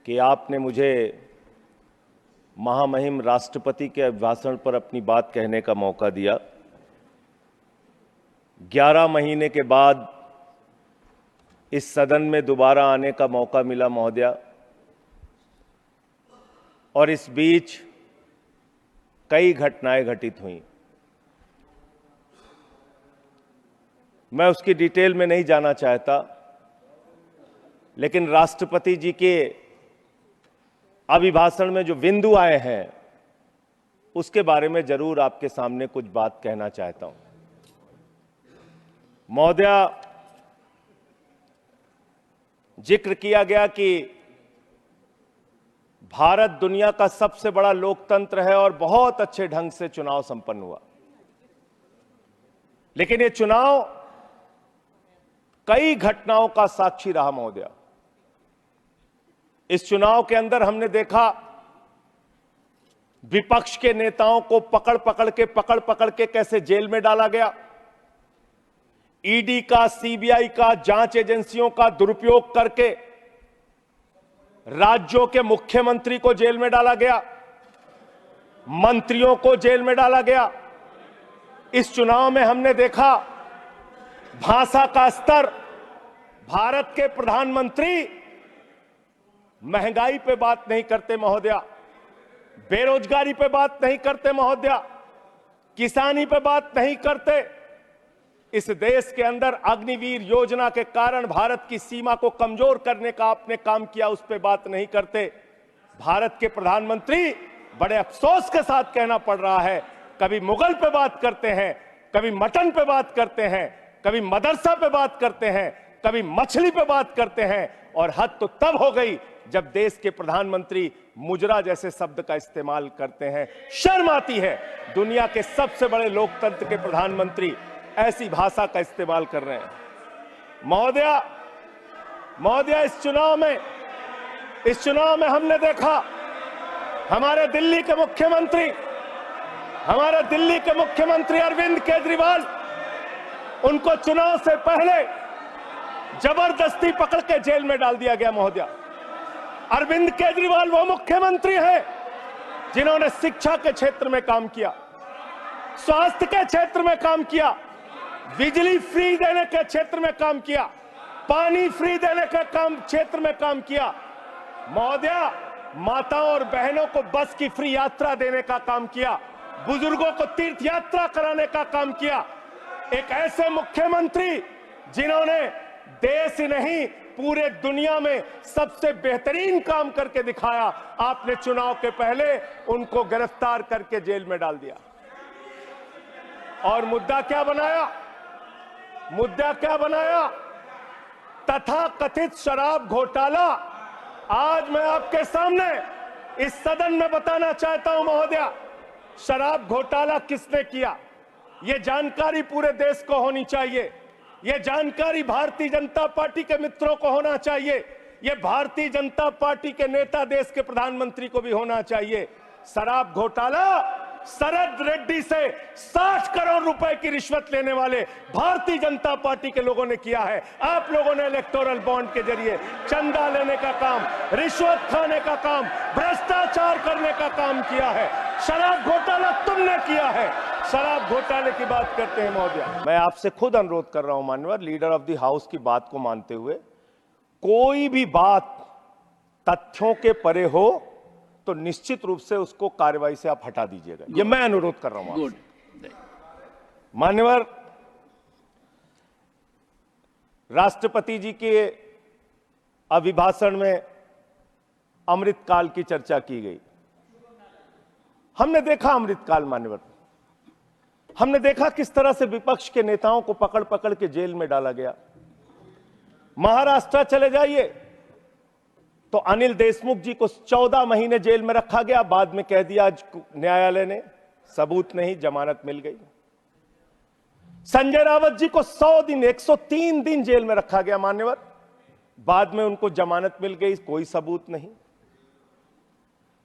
कि आपने मुझे महामहिम राष्ट्रपति के अभिभाषण पर अपनी बात कहने का मौका दिया। 11 महीने के बाद इस सदन में दोबारा आने का मौका मिला महोदया, और इस बीच कई घटनाएं घटित हुई। मैं उसकी डिटेल में नहीं जाना चाहता, लेकिन राष्ट्रपति जी के अभिभाषण में जो बिंदु आए हैं उसके बारे में जरूर आपके सामने कुछ बात कहना चाहता हूं। महोदया, जिक्र किया गया कि भारत दुनिया का सबसे बड़ा लोकतंत्र है और बहुत अच्छे ढंग से चुनाव संपन्न हुआ, लेकिन ये चुनाव कई घटनाओं का साक्षी रहा महोदया। इस चुनाव के अंदर हमने देखा विपक्ष के नेताओं को पकड़ पकड़ के कैसे जेल में डाला गया। ईडी का, सीबीआई का, जांच एजेंसियों का दुरुपयोग करके राज्यों के मुख्यमंत्री को जेल में डाला गया, मंत्रियों को जेल में डाला गया। इस चुनाव में हमने देखा भाषा का स्तर, भारत के प्रधानमंत्री महंगाई पे बात नहीं करते महोदया, बेरोजगारी पे बात नहीं करते महोदया, किसानी पे बात नहीं करते। इस देश के अंदर अग्निवीर योजना के कारण भारत की सीमा को कमजोर करने का आपने काम किया, उस पे बात नहीं करते। भारत के प्रधानमंत्री, बड़े अफसोस के साथ कहना पड़ रहा है, कभी मुगल पे बात करते हैं, कभी मटन पे बात करते हैं, कभी मदरसा पे बात करते हैं, कभी मछली पे बात करते हैं, और हद तो तब हो गई जब देश के प्रधानमंत्री मुजरा जैसे शब्द का इस्तेमाल करते हैं। शर्म आती है, दुनिया के सबसे बड़े लोकतंत्र के प्रधानमंत्री ऐसी भाषा का इस्तेमाल कर रहे हैं। महोदया, इस चुनाव में हमने देखा हमारे दिल्ली के मुख्यमंत्री अरविंद केजरीवाल, उनको चुनाव से पहले जबरदस्ती पकड़ के जेल में डाल दिया गया महोदया। अरविंद केजरीवाल वो मुख्यमंत्री हैं जिन्होंने शिक्षा के क्षेत्र में काम किया, स्वास्थ्य के क्षेत्र में काम किया, बिजली फ्री देने के क्षेत्र में काम किया, पानी फ्री देने के क्षेत्र में काम किया महोदया। माताओं और बहनों को बस की फ्री यात्रा देने का काम किया, बुजुर्गों को तीर्थ यात्रा कराने का काम किया। एक ऐसे मुख्यमंत्री जिन्होंने देश ही नहीं पूरे दुनिया में सबसे बेहतरीन काम करके दिखाया, आपने चुनाव के पहले उनको गिरफ्तार करके जेल में डाल दिया। और मुद्दा क्या बनाया? तथाकथित शराब घोटाला। आज मैं आपके सामने इस सदन में बताना चाहता हूं महोदया, शराब घोटाला किसने किया, यह जानकारी पूरे देश को होनी चाहिए। यह जानकारी भारतीय जनता पार्टी के मित्रों को होना चाहिए, यह भारतीय जनता पार्टी के नेता, देश के प्रधानमंत्री को भी होना चाहिए। शराब घोटाला शरद रेड्डी से 60 करोड़ रुपए की रिश्वत लेने वाले भारतीय जनता पार्टी के लोगों ने किया है। आप लोगों ने इलेक्टोरल बॉन्ड के जरिए चंदा लेने का काम, रिश्वत खाने का काम, भ्रष्टाचार करने का काम किया है। शराब घोटाला तुमने किया है। शराब घोटाले की बात करते हैं महोदया। मैं आपसे खुद अनुरोध कर रहा हूं माननीय लीडर ऑफ द हाउस की बात को मानते हुए, कोई भी बात तथ्यों के परे हो तो निश्चित रूप से उसको कार्रवाई से आप हटा दीजिएगा। ये मैं अनुरोध कर रहा हूं। मान्यवर, राष्ट्रपति जी के अभिभाषण में अमृतकाल की चर्चा की गई। हमने देखा अमृतकाल मान्यवर, हमने देखा किस तरह से विपक्ष के नेताओं को पकड़ के जेल में डाला गया। महाराष्ट्र चले जाइए तो अनिल देशमुख जी को 14 महीने जेल में रखा गया, बाद में कह दिया न्यायालय ने सबूत नहीं, जमानत मिल गई। संजय रावत जी को 100 दिन 103 दिन जेल में रखा गया मान्यवर, बाद में उनको जमानत मिल गई, कोई सबूत नहीं।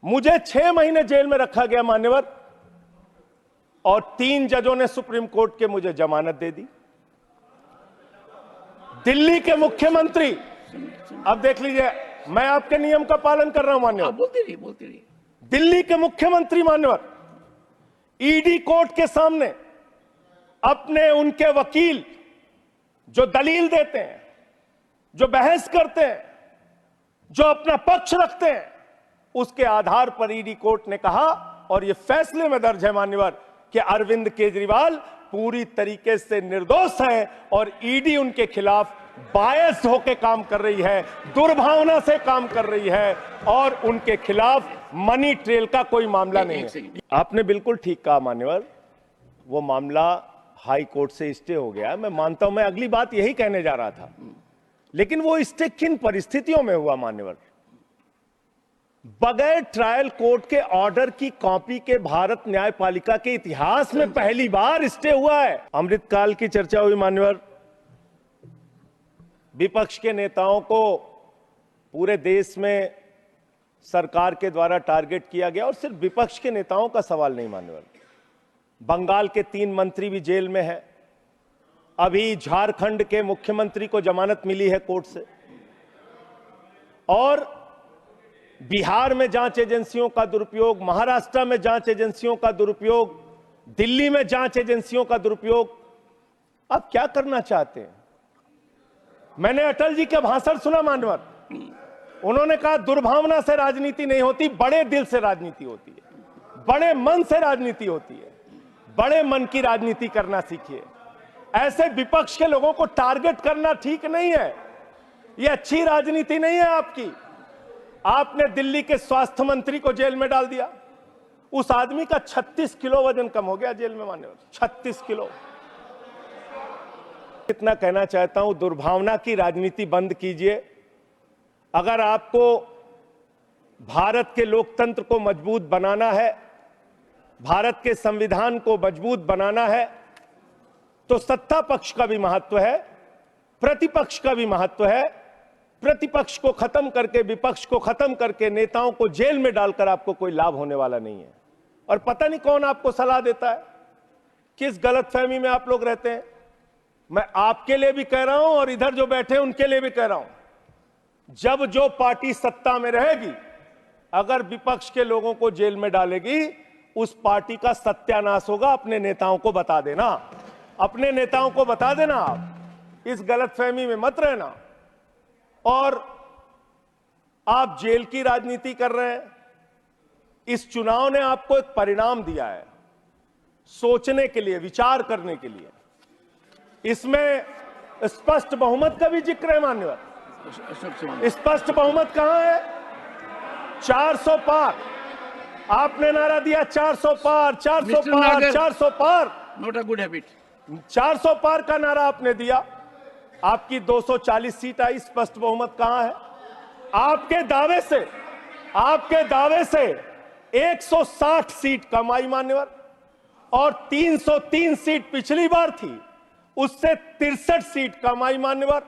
मुझे 6 महीने जेल में रखा गया मान्यवर, और 3 जजों ने सुप्रीम कोर्ट के मुझे जमानत दे दी। दिल्ली के मुख्यमंत्री, अब देख लीजिए, मैं आपके नियम का पालन कर रहा हूं मान्यवर। बोलते रहिए। दिल्ली के मुख्यमंत्री मान्यवर ईडी कोर्ट के सामने अपने उनके वकील जो दलील देते हैं, जो बहस करते हैं, जो अपना पक्ष रखते हैं, उसके आधार पर ईडी कोर्ट ने कहा और यह फैसले में दर्ज है मान्यवर कि अरविंद केजरीवाल पूरी तरीके से निर्दोष है और ईडी उनके खिलाफ बायस होकर काम कर रही है, दुर्भावना से काम कर रही है और उनके खिलाफ मनी ट्रेल का कोई मामला नहीं है। आपने बिल्कुल ठीक कहा मान्यवर, वो मामला हाई कोर्ट से स्टे हो गया। मैं मानता हूं, मैं अगली बात यही कहने जा रहा था, लेकिन वो स्टे किन परिस्थितियों में हुआ मान्यवर? बगैर ट्रायल कोर्ट के ऑर्डर की कॉपी के भारत न्यायपालिका के इतिहास में पहली बार स्टे हुआ है। अमृतकाल की चर्चा हुई मान्यवर, विपक्ष के नेताओं को पूरे देश में सरकार के द्वारा टारगेट किया गया और सिर्फ विपक्ष के नेताओं का सवाल नहीं मान्यवर, बंगाल के 3 मंत्री भी जेल में हैं। अभी झारखंड के मुख्यमंत्री को जमानत मिली है कोर्ट से और बिहार में जांच एजेंसियों का दुरुपयोग, महाराष्ट्र में जांच एजेंसियों का दुरुपयोग, दिल्ली में जांच एजेंसियों का दुरुपयोग। आप क्या करना चाहते हैं? मैंने अटल जी का भाषण सुना मान्यवर, उन्होंने कहा दुर्भावना से राजनीति नहीं होती, बड़े दिल से राजनीति होती है, बड़े मन से राजनीति होती है, बड़े मन की राजनीति करना सीखिए। ऐसे विपक्ष के लोगों को टारगेट करना ठीक नहीं है, यह अच्छी राजनीति नहीं है आपकी। आपने दिल्ली के स्वास्थ्य मंत्री को जेल में डाल दिया, उस आदमी का 36 किलो वजन कम हो गया जेल में मान्यवर, 36 किलो। इतना कहना चाहता हूं, दुर्भावना की राजनीति बंद कीजिए। अगर आपको भारत के लोकतंत्र को मजबूत बनाना है, भारत के संविधान को मजबूत बनाना है, तो सत्ता पक्ष का भी महत्व है, प्रतिपक्ष का भी महत्व है। प्रतिपक्ष को खत्म करके, विपक्ष को खत्म करके, नेताओं को जेल में डालकर आपको कोई लाभ होने वाला नहीं है। और पता नहीं कौन आपको सलाह देता है, किस गलतफहमी में आप लोग रहते हैं। मैं आपके लिए भी कह रहा हूं और इधर जो बैठे हैं उनके लिए भी कह रहा हूं, जब जो पार्टी सत्ता में रहेगी, अगर विपक्ष के लोगों को जेल में डालेगी, उस पार्टी का सत्यानाश होगा। अपने नेताओं को बता देना, अपने नेताओं को बता देना, आप इस गलतफहमी में मत रहना। और आप जेल की राजनीति कर रहे हैं। इस चुनाव ने आपको एक परिणाम दिया है, सोचने के लिए, विचार करने के लिए। इसमें स्पष्ट बहुमत का भी जिक्र है मान्यवर। स्पष्ट बहुमत कहां है? 400 पार। आपने नारा दिया 400 पार, 400 पार, 400 पार। Not a good habit. 400 पार का नारा आपने दिया, आपकी 240 सीट आई। स्पष्ट बहुमत कहां है? आपके दावे से 160 सीट कम आई मान्यवर, और 303 सीट पिछली बार थी, उससे 63 सीट कम आई मान्यवर,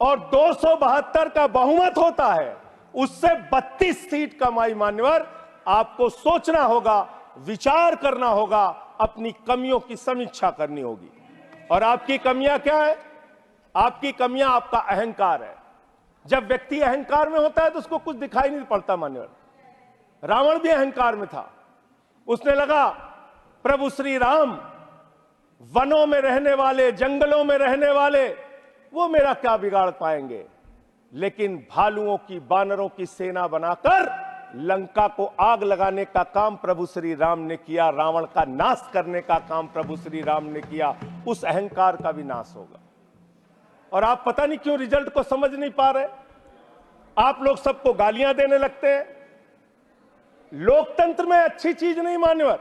और 272 का बहुमत होता है, उससे 32 सीट कम आई मान्यवर। आपको सोचना होगा, विचार करना होगा, अपनी कमियों की समीक्षा करनी होगी। और आपकी कमियां क्या है? आपकी कमियां आपका अहंकार है। जब व्यक्ति अहंकार में होता है तो उसको कुछ दिखाई नहीं पड़ता मान्यवर। रावण भी अहंकार में था, उसने लगा प्रभु श्री राम वनों में रहने वाले, जंगलों में रहने वाले, वो मेरा क्या बिगाड़ पाएंगे। लेकिन भालुओं की, बानरों की सेना बनाकर लंका को आग लगाने का काम प्रभु श्री राम ने किया, रावण का नाश करने का काम प्रभु श्री राम ने किया। उस अहंकार का भी नाश होगा। और आप पता नहीं क्यों रिजल्ट को समझ नहीं पा रहे, आप लोग सबको गालियां देने लगते हैं। लोकतंत्र में अच्छी चीज नहीं मान्यवर।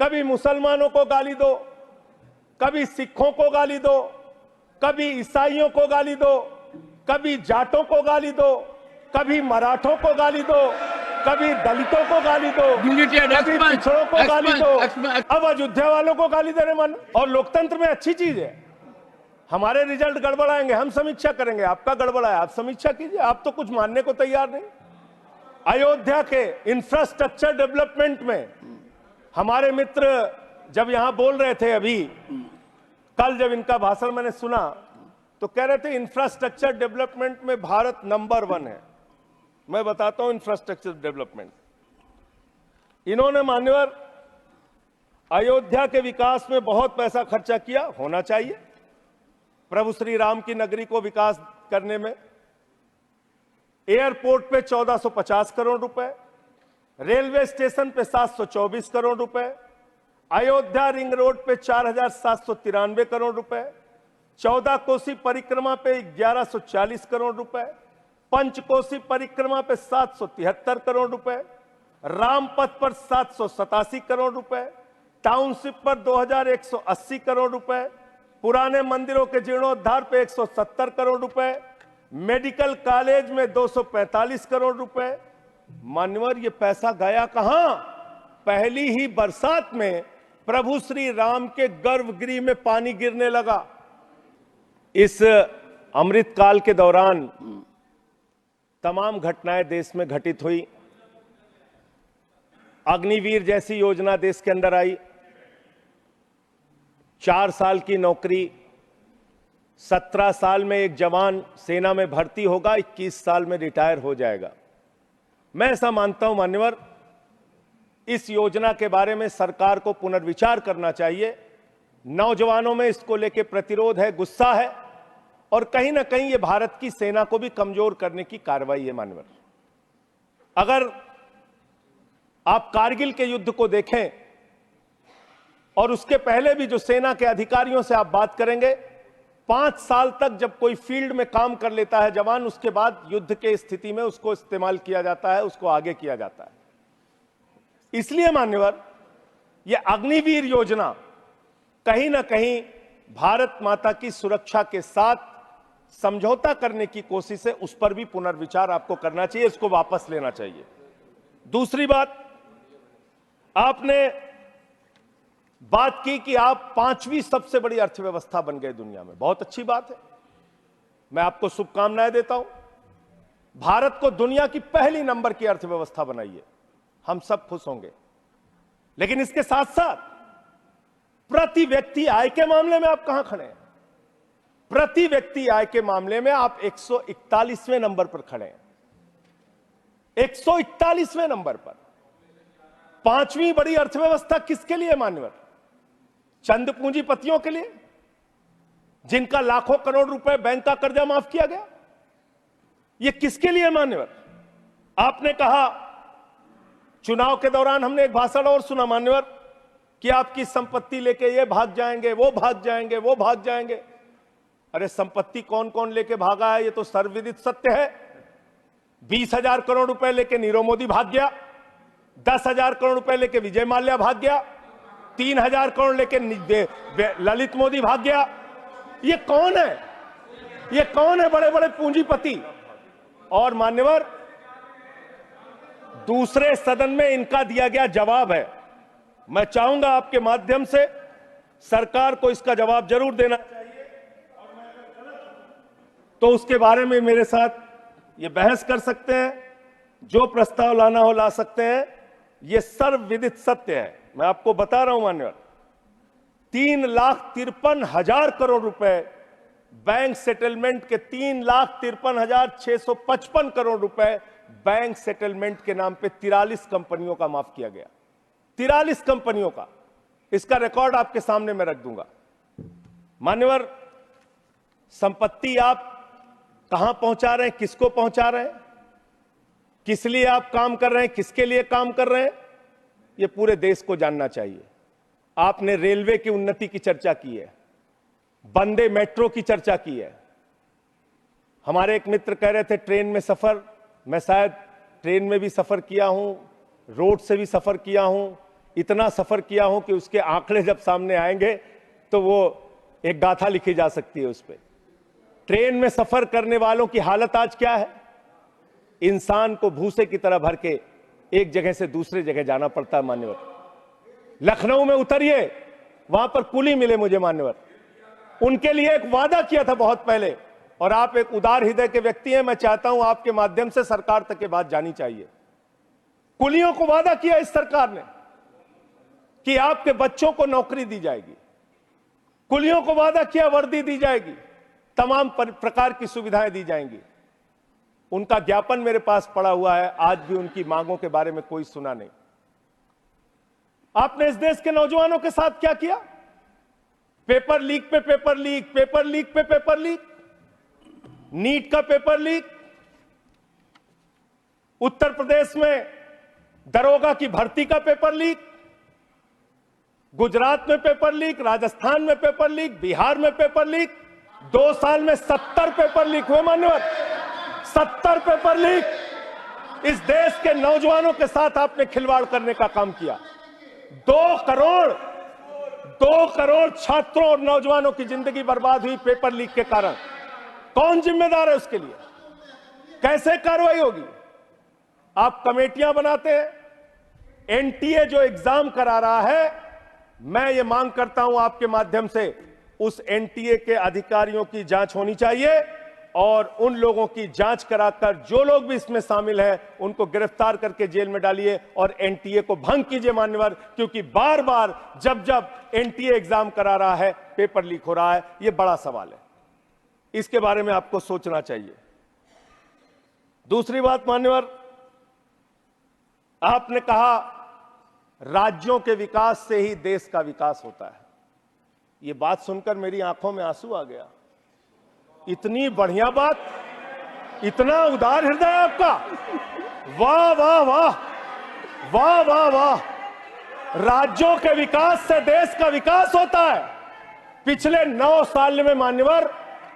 कभी मुसलमानों को गाली दो, कभी सिखों को गाली दो, कभी ईसाइयों को गाली दो, कभी जाटों को गाली दो, कभी मराठों को गाली दो, कभी दलितों को गाली दो, कभी पिछड़ों को गाली दो, अब अयोध्या वालों को गाली दे रहे मन। और लोकतंत्र में अच्छी चीज है। हमारे रिजल्ट गड़बड़ाएंगे, हम समीक्षा करेंगे, आपका गड़बड़ा है, आप समीक्षा कीजिए। आप तो कुछ मानने को तैयार नहीं। अयोध्या के इंफ्रास्ट्रक्चर डेवलपमेंट में हमारे मित्र जब यहां बोल रहे थे, अभी कल जब इनका भाषण मैंने सुना, तो कह रहे थे इंफ्रास्ट्रक्चर डेवलपमेंट में भारत नंबर 1 है। मैं बताता हूं इंफ्रास्ट्रक्चर डेवलपमेंट। इन्होंने मान्यवर अयोध्या के विकास में बहुत पैसा खर्चा किया, होना चाहिए। प्रभु श्री राम की नगरी को विकास करने में एयरपोर्ट पे 1450 करोड़ रुपए, रेलवे स्टेशन पे 724 करोड़ रुपए, अयोध्या रिंग रोड पे 4793 करोड़ रुपए, 14 कोसी परिक्रमा पे 1140 करोड़ रुपए, पंचकोसी परिक्रमा पे 773 करोड़ रुपए, रामपथ पर 787 करोड़ रुपए, टाउनशिप पर 2180 करोड़ रुपए, पुराने मंदिरों के जीर्णोद्धार पे 170 करोड़ रुपए, मेडिकल कॉलेज में 245 करोड़ रुपए। मान्यवर ये पैसा गया कहां? पहली ही बरसात में प्रभु श्री राम के गर्भगृह में पानी गिरने लगा। इस अमृत काल के दौरान तमाम घटनाएं देश में घटित हुई। अग्निवीर जैसी योजना देश के अंदर आई। 4 साल की नौकरी, 17 साल में एक जवान सेना में भर्ती होगा, 21 साल में रिटायर हो जाएगा। मैं ऐसा मानता हूं मान्यवर, इस योजना के बारे में सरकार को पुनर्विचार करना चाहिए। नौजवानों में इसको लेकर प्रतिरोध है, गुस्सा है, और कहीं ना कहीं ये भारत की सेना को भी कमजोर करने की कार्रवाई है मान्यवर। अगर आप कारगिल के युद्ध को देखें और उसके पहले भी जो सेना के अधिकारियों से आप बात करेंगे, 5 साल तक जब कोई फील्ड में काम कर लेता है जवान, उसके बाद युद्ध के स्थिति में उसको इस्तेमाल किया जाता है, उसको आगे किया जाता है। इसलिए मान्यवर यह अग्निवीर योजना कहीं ना कहीं भारत माता की सुरक्षा के साथ समझौता करने की कोशिश है। उस पर भी पुनर्विचार आपको करना चाहिए, इसको वापस लेना चाहिए। दूसरी बात, आपने बात की कि आप 5वीं सबसे बड़ी अर्थव्यवस्था बन गए दुनिया में। बहुत अच्छी बात है, मैं आपको शुभकामनाएं देता हूं। भारत को दुनिया की पहली नंबर की अर्थव्यवस्था बनाइए, हम सब खुश होंगे। लेकिन इसके साथ साथ प्रति व्यक्ति आय के मामले में आप कहां खड़े हैं? प्रति व्यक्ति आय के मामले में आप 141वें नंबर पर खड़े हैं, 141वें नंबर पर। 5वीं बड़ी अर्थव्यवस्था किसके लिए मान्यवर? चंद पूंजीपतियों के लिए, जिनका लाखों करोड़ रुपए बैंक का कर्जा माफ किया गया। यह किसके लिए मान्यवर? आपने कहा, चुनाव के दौरान हमने एक भाषण और सुना मान्यवर, कि आपकी संपत्ति लेके ये भाग जाएंगे, वो भाग जाएंगे, वो भाग जाएंगे। अरे संपत्ति कौन कौन लेके भागा है, ये तो सर्वविदित सत्य है। 20,000 करोड़ रुपए लेके नीरव मोदी भाग गया, 10,000 करोड़ रुपए लेके विजय माल्या भाग गया, 3,000 करोड़ लेके ललित मोदी भाग गया। ये कौन है? ये कौन है बड़े बड़े पूंजीपति? और मान्यवर दूसरे सदन में इनका दिया गया जवाब है। मैं चाहूंगा आपके माध्यम से सरकार को इसका जवाब जरूर देना चाहिए, तो उसके बारे में मेरे साथ ये बहस कर सकते हैं, जो प्रस्ताव लाना हो ला सकते हैं। ये सर्वविदित सत्य है। मैं आपको बता रहा हूं मान्यवर, 3,53,000 करोड़ रुपए बैंक सेटलमेंट के, 3,53,655 करोड़ रुपए बैंक सेटलमेंट के नाम पे 43 कंपनियों का माफ किया गया। 43 कंपनियों का, इसका रिकॉर्ड आपके सामने मैं रख दूंगा। मान्यवर, संपत्ति आप कहां पहुंचा रहे हैं, किसको पहुंचा रहे हैं, किस लिए आप काम कर रहे हैं, किसके लिए काम कर रहे हैं, यह पूरे देश को जानना चाहिए। आपने रेलवे की उन्नति की चर्चा की है, वंदे मेट्रो की चर्चा की है। हमारे एक मित्र कह रहे थे ट्रेन में सफर, मैं शायद ट्रेन में भी सफर किया हूं, रोड से भी सफर किया हूं, इतना सफर किया हूं कि उसके आंकड़े जब सामने आएंगे तो वो एक गाथा लिखी जा सकती है उस पर। ट्रेन में सफर करने वालों की हालत आज क्या है? इंसान को भूसे की तरह भर के एक जगह से दूसरे जगह जाना पड़ता है मान्यवर। लखनऊ में उतरिए, वहां पर कुली मिले मुझे मान्यवर, उनके लिए एक वादा किया था बहुत पहले, और आप एक उदार हृदय के व्यक्ति हैं, मैं चाहता हूं आपके माध्यम से सरकार तक ये बात जानी चाहिए। कुलियों को वादा किया इस सरकार ने कि आपके बच्चों को नौकरी दी जाएगी, कुलियों को वादा किया वर्दी दी जाएगी, तमाम प्रकार की सुविधाएं दी जाएंगी। उनका ज्ञापन मेरे पास पड़ा हुआ है, आज भी उनकी मांगों के बारे में कोई सुना नहीं। आपने इस देश के नौजवानों के साथ क्या किया? पेपर लीक पे पेपर लीक, पेपर लीक पे पेपर लीक, नीट का पेपर लीक, उत्तर प्रदेश में दरोगा की भर्ती का पेपर लीक, गुजरात में पेपर लीक, राजस्थान में पेपर लीक, बिहार में पेपर लीक। 2 साल में 70 पेपर लीक हुए मान्यवर, 70 पेपर लीक। इस देश के नौजवानों के साथ आपने खिलवाड़ करने का काम किया। 2 करोड़ छात्रों और नौजवानों की जिंदगी बर्बाद हुई पेपर लीक के कारण। कौन जिम्मेदार है उसके लिए? कैसे कार्रवाई होगी? आप कमेटियां बनाते हैं। एनटीए जो एग्जाम करा रहा है, मैं ये मांग करता हूं आपके माध्यम से, उस एनटीए के अधिकारियों की जांच होनी चाहिए और उन लोगों की जांच कराकर जो लोग भी इसमें शामिल हैं उनको गिरफ्तार करके जेल में डालिए और एनटीए को भंग कीजिए मान्यवर, क्योंकि बार बार जब जब एनटीए एग्जाम करा रहा है पेपर लीक हो रहा है। यह बड़ा सवाल है, इसके बारे में आपको सोचना चाहिए। दूसरी बात मान्यवर, आपने कहा राज्यों के विकास से ही देश का विकास होता है। यह बात सुनकर मेरी आंखों में आंसू आ गया। इतनी बढ़िया बात, इतना उदार हृदय आपका, वाह वाह वाह, वाह वाह वाह। राज्यों के विकास से देश का विकास होता है। पिछले 9 साल में मान्यवर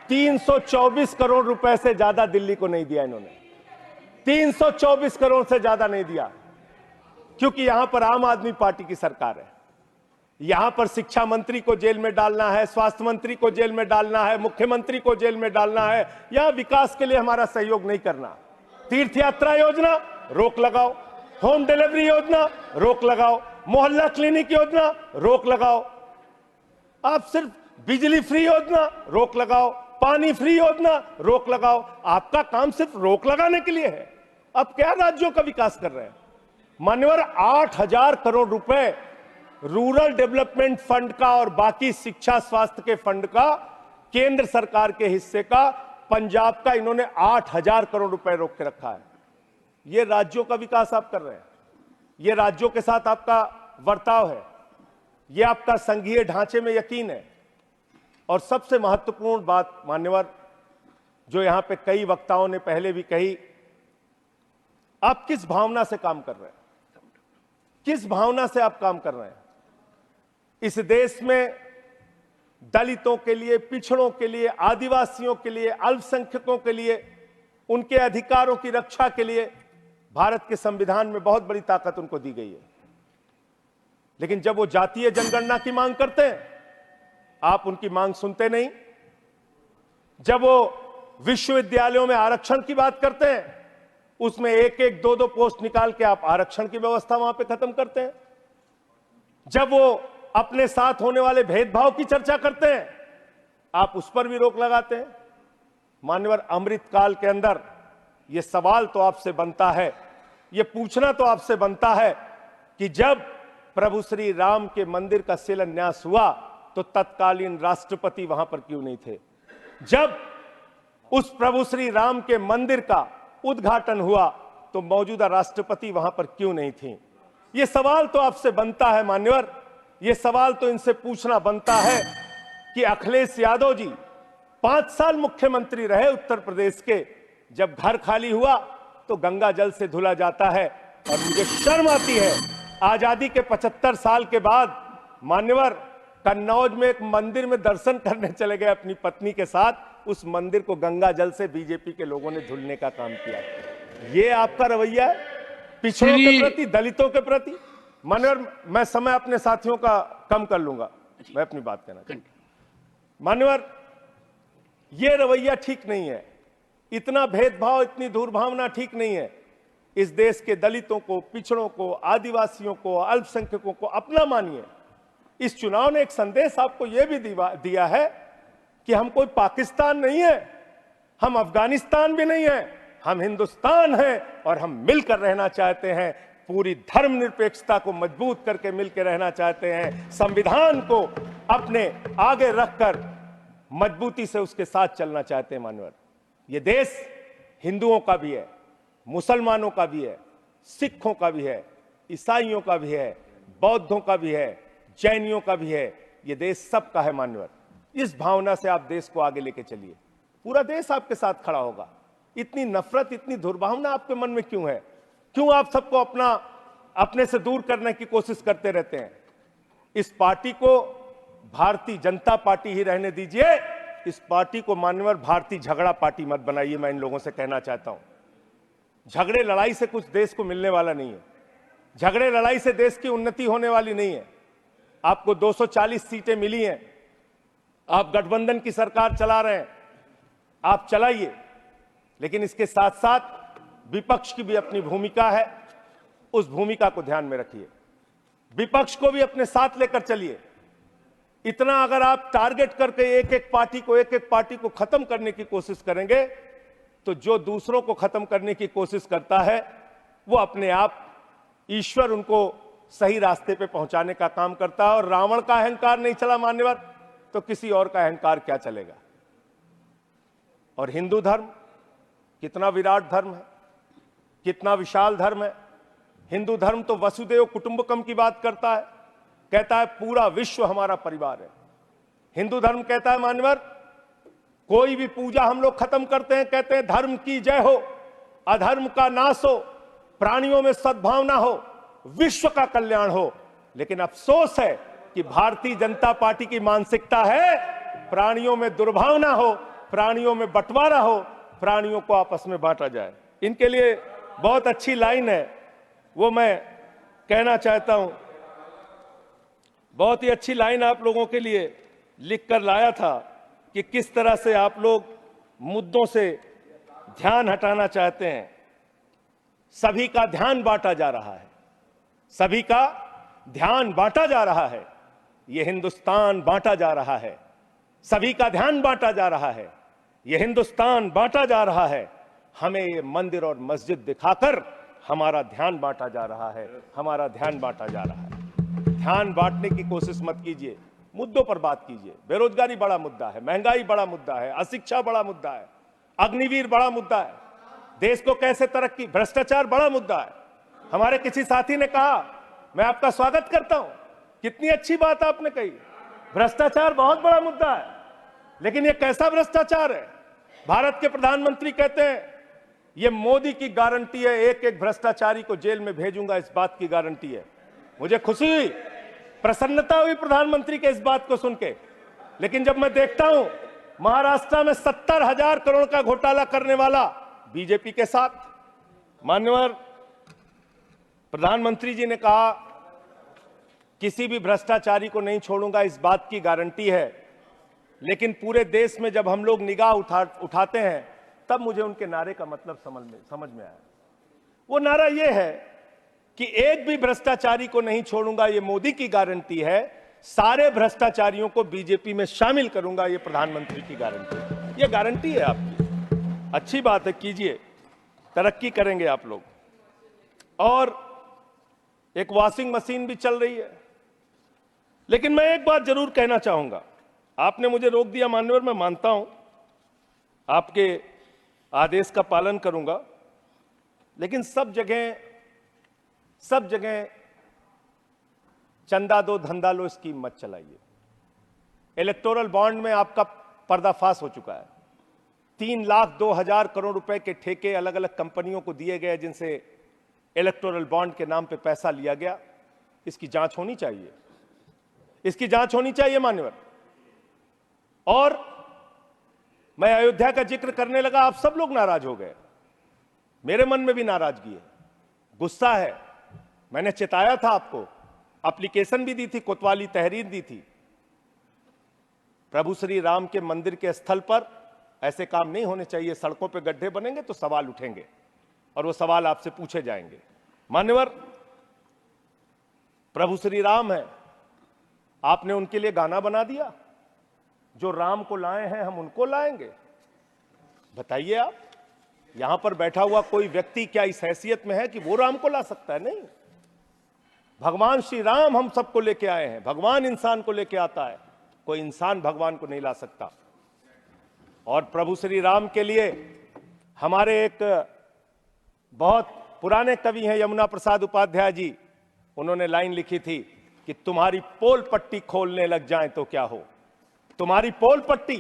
324 करोड़ रुपए से ज्यादा दिल्ली को नहीं दिया इन्होंने, 324 करोड़ से ज्यादा नहीं दिया, क्योंकि यहां पर आम आदमी पार्टी की सरकार है। यहां पर शिक्षा मंत्री को जेल में डालना है, स्वास्थ्य मंत्री को जेल में डालना है, मुख्यमंत्री को जेल में डालना है। यहां विकास के लिए हमारा सहयोग नहीं करना। तीर्थ यात्रा योजना रोक लगाओ, होम डिलीवरी योजना रोक लगाओ, मोहल्ला क्लिनिक योजना रोक लगाओ, आप सिर्फ बिजली फ्री योजना रोक लगाओ, पानी फ्री योजना रोक लगाओ। आपका काम सिर्फ रोक लगाने के लिए है। अब क्या राज्यों का विकास कर रहे हैं मान्यवर? 8,000 करोड़ रुपए रूरल डेवलपमेंट फंड का और बाकी शिक्षा स्वास्थ्य के फंड का, केंद्र सरकार के हिस्से का, पंजाब का, इन्होंने 8,000 करोड़ रुपए रोक के रखा है। यह राज्यों का विकास आप कर रहे हैं, यह राज्यों के साथ आपका वर्ताव है, यह आपका संघीय ढांचे में यकीन है। और सबसे महत्वपूर्ण बात मान्यवर, जो यहां पे कई वक्ताओं ने पहले भी कही, आप किस भावना से काम कर रहे हैं? किस भावना से आप काम कर रहे हैं? इस देश में दलितों के लिए, पिछड़ों के लिए, आदिवासियों के लिए, अल्पसंख्यकों के लिए, उनके अधिकारों की रक्षा के लिए भारत के संविधान में बहुत बड़ी ताकत उनको दी गई है। लेकिन जब वो जातीय जनगणना की मांग करते हैं, आप उनकी मांग सुनते नहीं। जब वो विश्वविद्यालयों में आरक्षण की बात करते हैं, उसमें 1-1, 2-2 पोस्ट निकाल के आप आरक्षण की व्यवस्था वहां पे खत्म करते हैं। जब वो अपने साथ होने वाले भेदभाव की चर्चा करते हैं, आप उस पर भी रोक लगाते हैं। मान्यवर, अमृतकाल के अंदर यह सवाल तो आपसे बनता है, यह पूछना तो आपसे बनता है कि जब प्रभु श्री राम के मंदिर का शिलान्यास हुआ तो तत्कालीन राष्ट्रपति वहां पर क्यों नहीं थे? जब उस प्रभु श्री राम के मंदिर का उद्घाटन हुआ तो मौजूदा राष्ट्रपति वहां पर क्यों नहीं थी? यह सवाल तो आपसे बनता है मान्यवर, यह सवाल तो इनसे पूछना बनता है कि अखिलेश यादव जी 5 साल मुख्यमंत्री रहे उत्तर प्रदेश के, जब घर खाली हुआ तो गंगा जल से धुला जाता है। और मुझे शर्म आती है, आजादी के 75 साल के बाद मान्यवर कन्नौज में एक मंदिर में दर्शन करने चले गए अपनी पत्नी के साथ, उस मंदिर को गंगा जल से बीजेपी के लोगों ने धुलने का काम किया। ये आपका रवैया है पिछड़ों के प्रति, दलितों के प्रति? मान्यवर, मैं समय अपने साथियों का कम कर लूंगा, मैं अपनी बात कहना चाहता हूं। मान्यवर, ये रवैया ठीक नहीं है, इतना भेदभाव, इतनी दुर्भावना ठीक नहीं है। इस देश के दलितों को, पिछड़ों को, आदिवासियों को, अल्पसंख्यकों को अपना मानिए। इस चुनाव ने एक संदेश आपको यह भी दिया है कि हम कोई पाकिस्तान नहीं है, हम अफगानिस्तान भी नहीं है, हम हिंदुस्तान हैं और हम मिलकर रहना चाहते हैं। पूरी धर्मनिरपेक्षता को मजबूत करके मिलकर रहना चाहते हैं। संविधान को अपने आगे रखकर मजबूती से उसके साथ चलना चाहते हैं। मानवर, ये देश हिंदुओं का भी है, मुसलमानों का भी है, सिखों का भी है, ईसाइयों का भी है, बौद्धों का भी है, जैनियों का भी है। ये देश सबका है मान्यवर। इस भावना से आप देश को आगे लेके चलिए, पूरा देश आपके साथ खड़ा होगा। इतनी नफरत, इतनी दुर्भावना आपके मन में क्यों है? क्यों आप सबको अपने से दूर करने की कोशिश करते रहते हैं? इस पार्टी को भारतीय जनता पार्टी ही रहने दीजिए। इस पार्टी को मान्यवर भारतीय झगड़ा पार्टी मत बनाइए। मैं इन लोगों से कहना चाहता हूं, झगड़े लड़ाई से कुछ देश को मिलने वाला नहीं है। झगड़े लड़ाई से देश की उन्नति होने वाली नहीं है। आपको 240 सीटें मिली हैं, आप गठबंधन की सरकार चला रहे हैं, आप चलाइए, लेकिन इसके साथ साथ विपक्ष की भी अपनी भूमिका है। उस भूमिका को ध्यान में रखिए, विपक्ष को भी अपने साथ लेकर चलिए। इतना अगर आप टारगेट करके एक एक पार्टी को खत्म करने की कोशिश करेंगे, तो जो दूसरों को खत्म करने की कोशिश करता है वो अपने आप ईश्वर उनको सही रास्ते पे पहुंचाने का काम करता है। और रावण का अहंकार नहीं चला मान्यवर, तो किसी और का अहंकार क्या चलेगा? और हिंदू धर्म कितना विराट धर्म है, कितना विशाल धर्म है। हिंदू धर्म तो वसुदेव कुटुंबकम की बात करता है, कहता है पूरा विश्व हमारा परिवार है। हिंदू धर्म कहता है मान्यवर, कोई भी पूजा हम लोग खत्म करते हैं, कहते हैं धर्म की जय हो, अधर्म का नाश हो, प्राणियों में सद्भावना हो, विश्व का कल्याण हो। लेकिन अफसोस है कि भारतीय जनता पार्टी की मानसिकता है प्राणियों में दुर्भावना हो, प्राणियों में बंटवारा हो, प्राणियों को आपस में बांटा जाए। इनके लिए बहुत अच्छी लाइन है, वो मैं कहना चाहता हूं। बहुत ही अच्छी लाइन आप लोगों के लिए लिख कर लाया था कि किस तरह से आप लोग मुद्दों से ध्यान हटाना चाहते हैं। सभी का ध्यान बांटा जा रहा है, सभी का ध्यान बांटा जा रहा है। यह हिंदुस्तान बांटा जा रहा है, सभी का ध्यान बांटा जा रहा है। यह हिंदुस्तान बांटा जा रहा है। हमें ये मंदिर और मस्जिद दिखाकर हमारा ध्यान बांटा जा रहा है, हमारा ध्यान बांटा जा रहा है। ध्यान बांटने की कोशिश मत कीजिए, मुद्दों पर बात कीजिए। बेरोजगारी बड़ा मुद्दा है, महंगाई बड़ा मुद्दा है, अशिक्षा बड़ा मुद्दा है, अग्निवीर बड़ा मुद्दा है, देश को कैसे तरक्की, भ्रष्टाचार बड़ा मुद्दा है। हमारे किसी साथी ने कहा, मैं आपका स्वागत करता हूं, कितनी अच्छी बात आपने कही, भ्रष्टाचार बहुत बड़ा मुद्दा है। लेकिन यह कैसा भ्रष्टाचार है? भारत के प्रधानमंत्री कहते हैं यह मोदी की गारंटी है, एक एक भ्रष्टाचारी को जेल में भेजूंगा, इस बात की गारंटी है। मुझे खुशी हुई, प्रसन्नता हुई प्रधानमंत्री के इस बात को सुन के। लेकिन जब मैं देखता हूं महाराष्ट्र में 70,000 करोड़ का घोटाला करने वाला बीजेपी के साथ, मान्यवर प्रधानमंत्री जी ने कहा किसी भी भ्रष्टाचारी को नहीं छोड़ूंगा, इस बात की गारंटी है। लेकिन पूरे देश में जब हम लोग निगाह उठाते हैं, तब मुझे उनके नारे का मतलब समझ में आया। वो नारा ये है कि एक भी भ्रष्टाचारी को नहीं छोड़ूंगा, ये मोदी की गारंटी है, सारे भ्रष्टाचारियों को बीजेपी में शामिल करूंगा, ये प्रधानमंत्री की गारंटी है। ये गारंटी है आपकी। अच्छी बात है, कीजिए, तरक्की करेंगे आप लोग। और एक वॉशिंग मशीन भी चल रही है। लेकिन मैं एक बात जरूर कहना चाहूंगा, आपने मुझे रोक दिया मान्यवर, मैं मानता हूं आपके आदेश का पालन करूंगा। लेकिन सब जगह चंदा दो धंधा लो स्कीम मत चलाइए। इलेक्टोरल बॉन्ड में आपका पर्दाफाश हो चुका है। 3,02,000 करोड़ रुपए के ठेके अलग अलग कंपनियों को दिए गए, जिनसे इलेक्टोरल बॉन्ड के नाम पे पैसा लिया गया। इसकी जांच होनी चाहिए, इसकी जांच होनी चाहिए मान्यवर। और मैं अयोध्या का जिक्र करने लगा, आप सब लोग नाराज हो गए। मेरे मन में भी नाराजगी है, गुस्सा है। मैंने चिताया था आपको, एप्लीकेशन भी दी थी, कोतवाली तहरीर दी थी। प्रभु श्री राम के मंदिर के स्थल पर ऐसे काम नहीं होने चाहिए। सड़कों पे गड्ढे बनेंगे तो सवाल उठेंगे, और वो सवाल आपसे पूछे जाएंगे। मान्यवर, प्रभु श्री राम है, आपने उनके लिए गाना बना दिया, जो राम को लाए हैं हम उनको लाएंगे। बताइए आप, यहां पर बैठा हुआ कोई व्यक्ति क्या इस हैसियत में है कि वो राम को ला सकता है? नहीं, भगवान श्री राम हम सबको लेके आए हैं। भगवान इंसान को लेके आता है, कोई इंसान भगवान को नहीं ला सकता। और प्रभु श्री राम के लिए हमारे एक बहुत पुराने कवि हैं यमुना प्रसाद उपाध्याय जी, उन्होंने लाइन लिखी थी कि तुम्हारी पोल पट्टी खोलने लग जाए तो क्या हो, तुम्हारी पोल पट्टी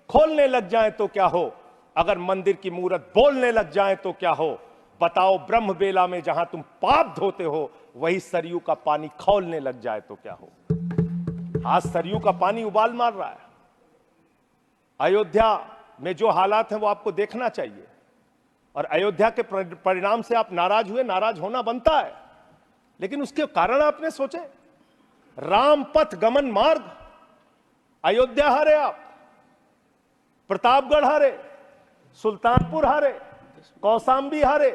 खोलने लग जाए तो क्या हो, अगर मंदिर की मूरत बोलने लग जाए तो क्या हो, बताओ ब्रह्म बेला में जहां तुम पाप धोते हो वही सरयू का पानी खौलने लग जाए तो क्या हो। आज सरयू का पानी उबाल मार रहा है। अयोध्या में जो हालात हैं वो आपको देखना चाहिए, और अयोध्या के परिणाम से आप नाराज हुए, नाराज होना बनता है, लेकिन उसके कारण आपने सोचे। राम पथ गमन मार्ग, अयोध्या हारे आप, प्रतापगढ़ हारे, सुल्तानपुर हारे, कौशांबी हारे,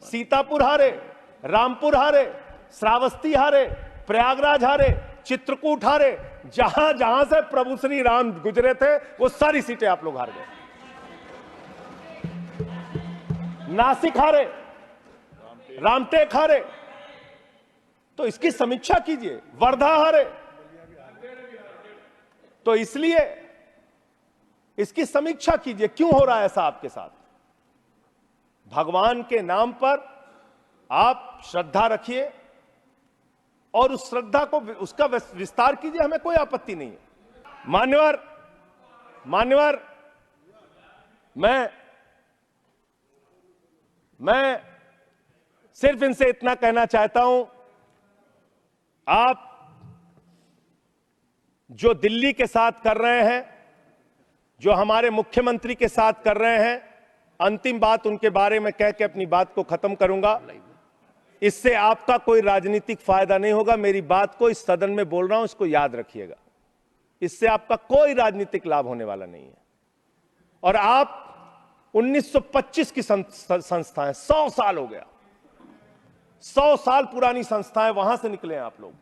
सीतापुर हारे, रामपुर हारे, श्रावस्ती हारे, प्रयागराज हारे, चित्रकूट हारे, जहां जहां से प्रभु श्री राम गुजरे थे वो सारी सीटें आप लोग हार गए। नासिक हारे, रामटेक हारे, तो इसकी समीक्षा कीजिए। वर्धा हारे, तो इसलिए इसकी समीक्षा कीजिए, क्यों हो रहा है ऐसा आपके साथ। भगवान के नाम पर आप श्रद्धा रखिए और उस श्रद्धा को, उसका विस्तार कीजिए, हमें कोई आपत्ति नहीं है। मान्यवर, मैं सिर्फ इनसे इतना कहना चाहता हूं, आप जो दिल्ली के साथ कर रहे हैं, जो हमारे मुख्यमंत्री के साथ कर रहे हैं, अंतिम बात उनके बारे में कह के अपनी बात को खत्म करूंगा। इससे आपका कोई राजनीतिक फायदा नहीं होगा। मेरी बात को इस सदन में बोल रहा हूं, इसको याद रखिएगा। इससे आपका कोई राजनीतिक लाभ होने वाला नहीं है। और आप 1925 की संस्थाएं, 100 साल हो गया, 100 साल पुरानी संस्थाएं, वहां से निकले हैं आप लोग।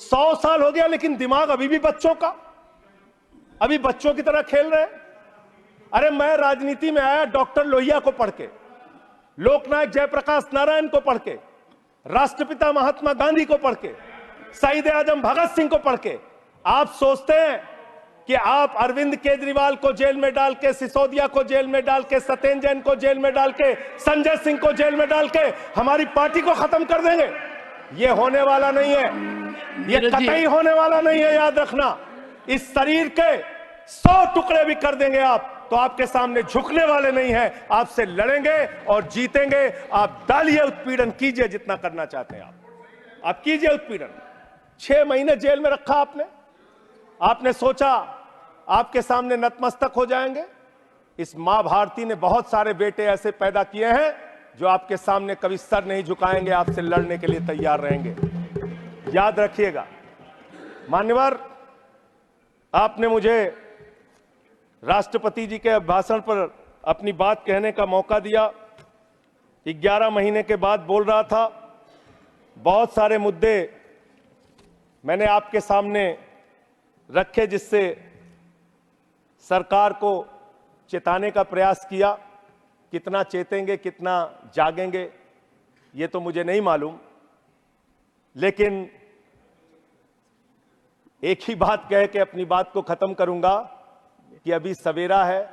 100 साल हो गया, लेकिन दिमाग अभी भी बच्चों का, अभी बच्चों की तरह खेल रहे हैं। अरे मैं राजनीति में आया डॉक्टर लोहिया को पढ़ के, लोकनायक जयप्रकाश नारायण को पढ़ के, राष्ट्रपिता महात्मा गांधी को पढ़ के, शहीद आजम भगत सिंह को पढ़ के। आप सोचते हैं कि आप अरविंद केजरीवाल को जेल में डाल के, सिसोदिया को जेल में डाल के, सत्येंद्र जैन को जेल में डाल के, संजय सिंह को जेल में डाल के हमारी पार्टी को खत्म कर देंगे? ये होने वाला नहीं है, ये कतई होने वाला नहीं है, याद रखना। इस शरीर के 100 टुकड़े भी कर देंगे आप, तो आपके सामने झुकने वाले नहीं हैं, आपसे लड़ेंगे और जीतेंगे। आप डालिए, उत्पीड़न कीजिए, जितना करना चाहते हैं आप कीजिए उत्पीड़न। 6 महीने जेल में रखा आपने सोचा आपके सामने नतमस्तक हो जाएंगे? इस मां भारती ने बहुत सारे बेटे ऐसे पैदा किए हैं जो आपके सामने कभी सर नहीं झुकाएंगे, आपसे लड़ने के लिए तैयार रहेंगे, याद रखिएगा। मान्यवर, आपने मुझे राष्ट्रपति जी के भाषण पर अपनी बात कहने का मौका दिया। 11 महीने के बाद बोल रहा था। बहुत सारे मुद्दे मैंने आपके सामने रखे, जिससे सरकार को चेताने का प्रयास किया। कितना चेतेंगे, कितना जागेंगे, ये तो मुझे नहीं मालूम, लेकिन एक ही बात कह के अपनी बात को खत्म करूंगा कि अभी सवेरा है।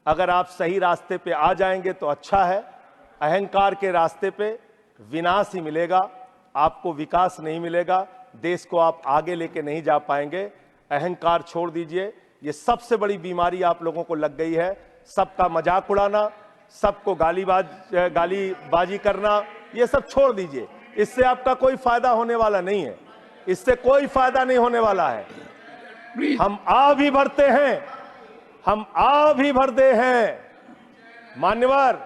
अगर आप सही रास्ते पे आ जाएंगे तो अच्छा है। अहंकार के रास्ते पे विनाश ही मिलेगा, आपको विकास नहीं मिलेगा, देश को आप आगे लेके नहीं जा पाएंगे। अहंकार छोड़ दीजिए, ये सबसे बड़ी बीमारी आप लोगों को लग गई है। सबका मजाक उड़ाना, सबको गालीबाजी करना, ये सब छोड़ दीजिए। इससे आपका कोई फायदा होने वाला नहीं है, इससे कोई फायदा नहीं होने वाला है। हम आ भी भरते हैं, हम आ भी भरते हैं मान्यवर,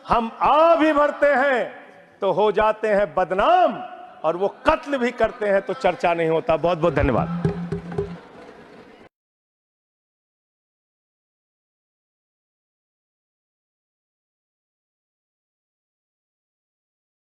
हम आ भी भरते हैं तो हो जाते हैं बदनाम, और वो कत्ल भी करते हैं तो चर्चा नहीं होता। बहुत बहुत धन्यवाद।